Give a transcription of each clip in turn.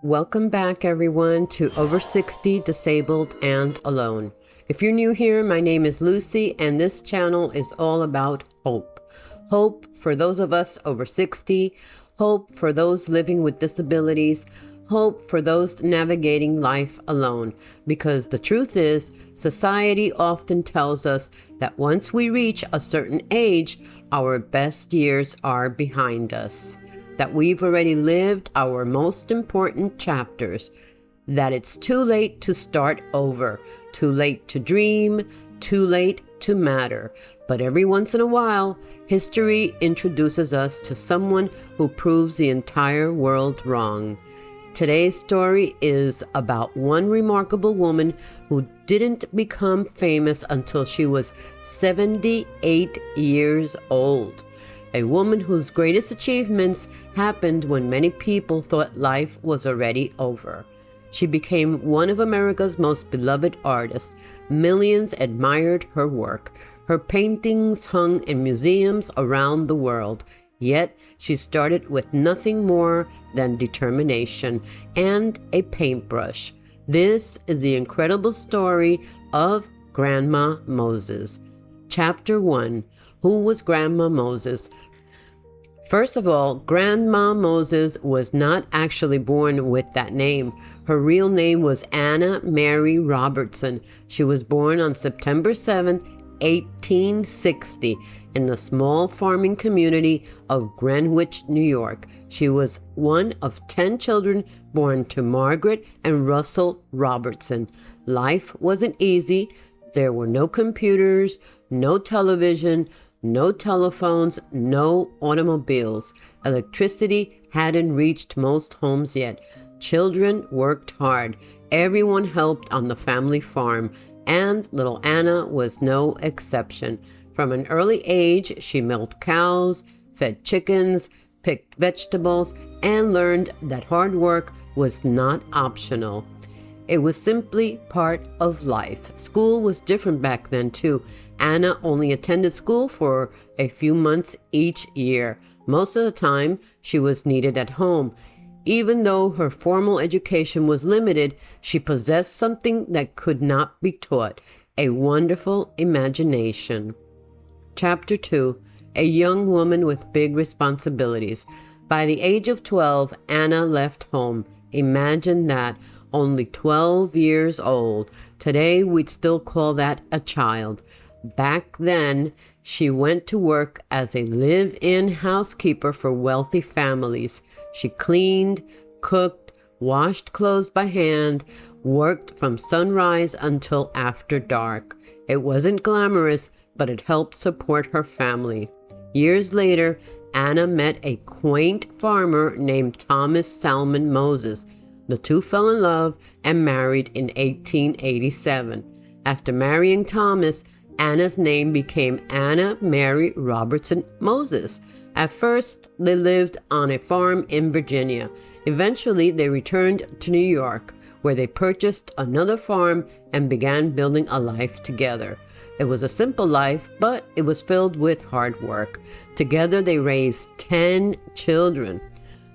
Welcome back, everyone, to Over 60 Disabled and Alone. If you're new here, my name is Lucy, and this channel is all about hope. Hope for those of us over 60, hope for those living with disabilities, hope for those navigating life alone. Because the truth is, society often tells us that once we reach a certain age, our best years are behind us, that we've already lived our most important chapters, that it's too late to start over, too late to dream, too late to matter. But every once in a while, history introduces us to someone who proves the entire world wrong. Today's story is about one remarkable woman who didn't become famous until she was 78 years old. A woman whose greatest achievements happened when many people thought life was already over. She became one of America's most beloved artists. Millions admired her work. Her paintings hung in museums around the world. Yet she started with nothing more than determination and a paintbrush. This is the incredible story of Grandma Moses. Chapter 1. Who was Grandma Moses? First of all, Grandma Moses was not actually born with that name. Her real name was Anna Mary Robertson. She was born on September 7th, 1860, in the small farming community of Greenwich, New York. She was one of 10 children born to Margaret and Russell Robertson. Life wasn't easy. There were no computers, no television, no telephones, no automobiles. Electricity hadn't reached most homes yet. Children worked hard. Everyone helped on the family farm, and little Anna was no exception. From an early age, she milked cows, fed chickens, picked vegetables, and learned that hard work was not optional. It was simply part of life. School was different back then, too. Anna only attended school for a few months each year. Most of the time, she was needed at home. Even though her formal education was limited, she possessed something that could not be taught, a wonderful imagination. Chapter 2. A young woman with big responsibilities. By the age of 12, Anna left home. Imagine that. Only 12 years old. Today, we'd still call that a child. Back then, she went to work as a live-in housekeeper for wealthy families. She cleaned, cooked, washed clothes by hand, worked from sunrise until after dark. It wasn't glamorous, but it helped support her family. Years later, Anna met a quaint farmer named Thomas Salmon Moses. The two fell in love and married in 1887. After marrying Thomas, Anna's name became Anna Mary Robertson Moses. At first, they lived on a farm in Virginia. Eventually, they returned to New York, where they purchased another farm and began building a life together. It was a simple life, but it was filled with hard work. Together, they raised 10 children.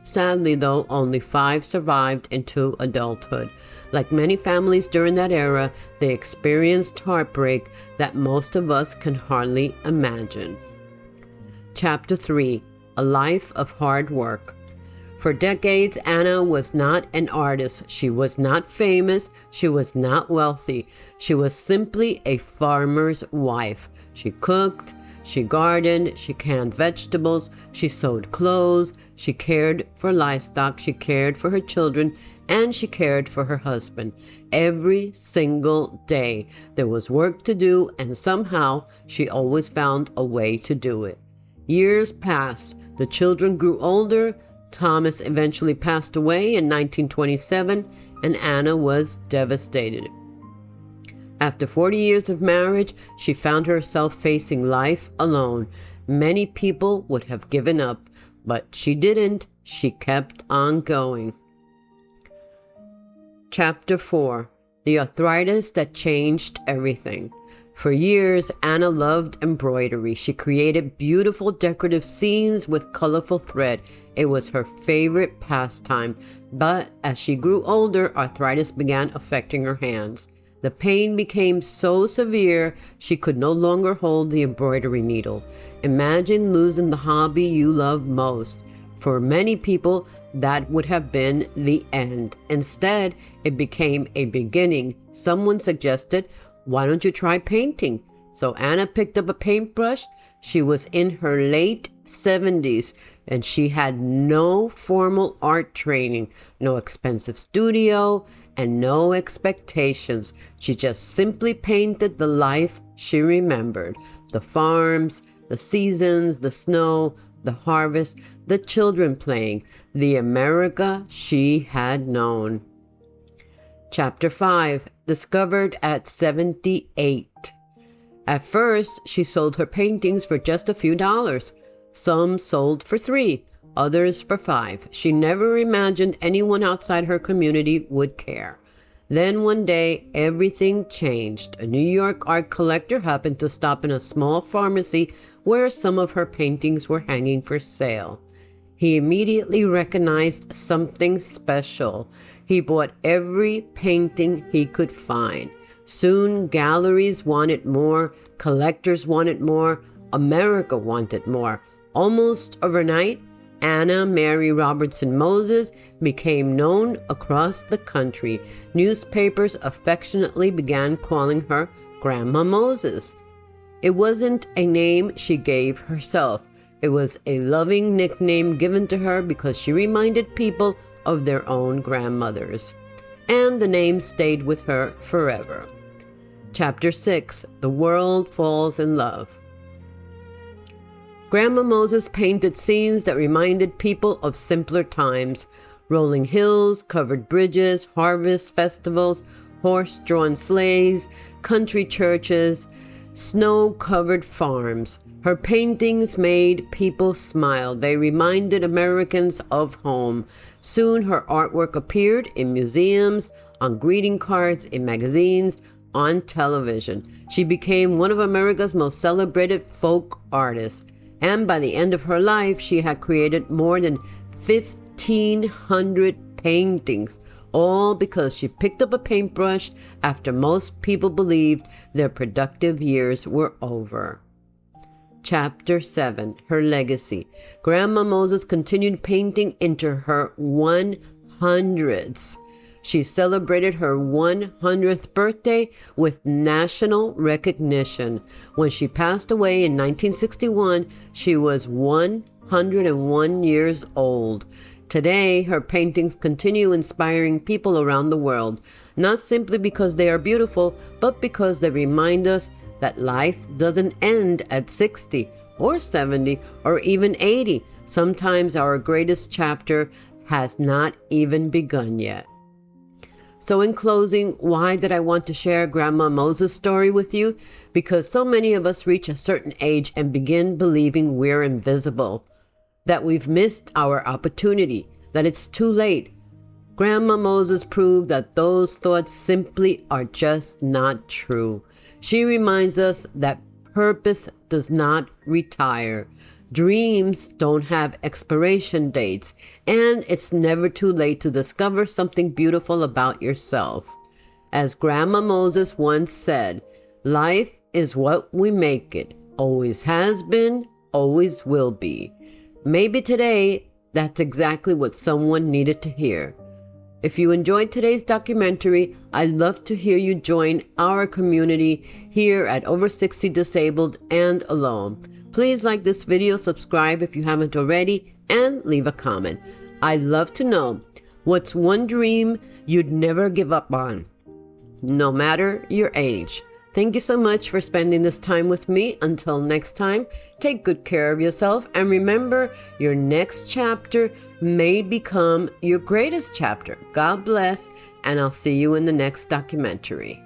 Sadly, though, only 5 survived into adulthood. Like many families during that era, they experienced heartbreak that most of us can hardly imagine. Chapter 3. A life of hard work. For decades, Anna was not an artist. She was not famous. She was not wealthy. She was simply a farmer's wife. She cooked, she gardened, she canned vegetables, she sewed clothes, she cared for livestock, she cared for her children, and she cared for her husband. Every single day there was work to do, and somehow she always found a way to do it. Years passed. The children grew older. Thomas eventually passed away in 1927, and Anna was devastated. After 40 years of marriage, she found herself facing life alone. Many people would have given up, but she didn't. She kept on going. Chapter 4. The arthritis that changed everything. For years, Anna loved embroidery. She created beautiful decorative scenes with colorful thread. It was her favorite pastime. But as she grew older, arthritis began affecting her hands. The pain became so severe, she could no longer hold the embroidery needle. Imagine losing the hobby you love most. For many people, that would have been the end. Instead, it became a beginning. Someone suggested, "Why don't you try painting?" So Anna picked up a paintbrush. She was in her late 70s and she had no formal art training, no expensive studio, and no expectations. She just simply painted the life she remembered. The farms, the seasons, the snow, the harvest, the children playing, the America she had known. Chapter 5. Discovered at 78. At first, she sold her paintings for just a few dollars. Some sold for $3, others for $5. She never imagined anyone outside her community would care. Then one day, everything changed. A New York art collector happened to stop in a small pharmacy where some of her paintings were hanging for sale. He immediately recognized something special. He bought every painting he could find. Soon, galleries wanted more, collectors wanted more, America wanted more. Almost overnight, Anna Mary Robertson Moses became known across the country. Newspapers affectionately began calling her Grandma Moses. It wasn't a name she gave herself. It was a loving nickname given to her because she reminded people of their own grandmothers. And the name stayed with her forever. Chapter 6. The World Falls in Love. Grandma Moses painted scenes that reminded people of simpler times. Rolling hills, covered bridges, harvest festivals, horse-drawn sleighs, country churches, snow-covered farms. Her paintings made people smile. They reminded Americans of home. Soon her artwork appeared in museums, on greeting cards, in magazines, on television. She became one of America's most celebrated folk artists. And by the end of her life, she had created more than 1,500 paintings, all because she picked up a paintbrush after most people believed their productive years were over. Chapter 7. Her Legacy. Grandma Moses continued painting into her 100s. She celebrated her 100th birthday with national recognition. When she passed away in 1961, she was 101 years old. Today, her paintings continue inspiring people around the world, not simply because they are beautiful, but because they remind us that life doesn't end at 60 or 70 or even 80. Sometimes our greatest chapter has not even begun yet. So in closing, why did I want to share Grandma Moses' story with you? Because so many of us reach a certain age and begin believing we're invisible, that we've missed our opportunity, that it's too late. Grandma Moses proved that those thoughts simply are just not true. She reminds us that purpose does not retire. Dreams don't have expiration dates, and it's never too late to discover something beautiful about yourself. As Grandma Moses once said, life is what we make it. Always has been, always will be. Maybe today, that's exactly what someone needed to hear. If you enjoyed today's documentary, I'd love to hear you join our community here at Over 60 Disabled and Alone. Please like this video, subscribe if you haven't already, and leave a comment. I'd love to know, what's one dream you'd never give up on, no matter your age? Thank you so much for spending this time with me. Until next time, take good care of yourself, and remember, your next chapter may become your greatest chapter. God bless, and I'll see you in the next documentary.